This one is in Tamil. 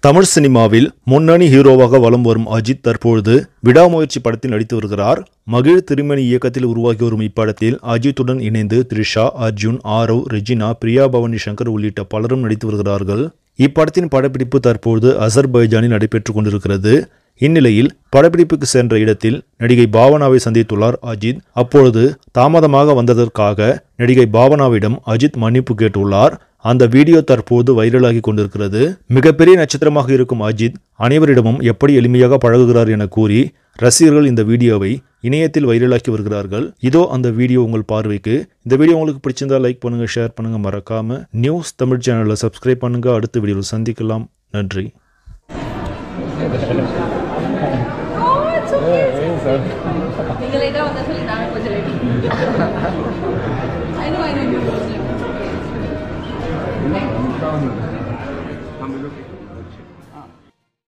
தமிழ் சினிமாவில் முன்னணி ஹீரோவாக வலம் வரும் அஜித் தற்பொழுது விடாமுயற்சி படத்தில் நடித்து வருகிறார். மகிழ் திருமணி இயக்கத்தில் உருவாகி வரும் இப்படத்தில் அஜித்துடன் இணைந்து த்ரிஷா, அர்ஜுன், ஆரவ், ரெஜினா, பிரியா பவானி சங்கர் உள்ளிட்ட பலரும் நடித்து வருகிறார்கள். இப்படத்தின் படப்பிடிப்பு தற்போது அசர்பைஜானில் நடைபெற்றுக் கொண்டிருக்கிறது. இந்நிலையில் படப்பிடிப்புக்கு சென்ற இடத்தில் நடிகை பாவனாவை சந்தித்துள்ளார் அஜித். அப்பொழுது தாமதமாக வந்ததற்காக நடிகை பாவனாவிடம் அஜித் மன்னிப்பு கேட்டுள்ளார். அந்த வீடியோ தற்போது வைரலாகி கொண்டிருக்கிறது. மிகப்பெரிய நட்சத்திரமாக இருக்கும் அஜித் அனைவரிடமும் எப்படி எளிமையாக பழகுகிறார் என கூறி ரசிகர்கள் இந்த வீடியோவை இணையத்தில் வைரலாக்கி வருகிறார்கள். இதோ அந்த வீடியோ உங்கள் பார்வைக்கு. இந்த வீடியோ உங்களுக்கு பிடிச்சிருந்தா லைக் பண்ணுங்க, ஷேர் பண்ணுங்க, மறக்காம நியூஸ் தமிழ் சேனலை சப்ஸ்கிரைப் பண்ணுங்க. அடுத்த வீடியோவில் சந்திக்கலாம். நன்றி. I know.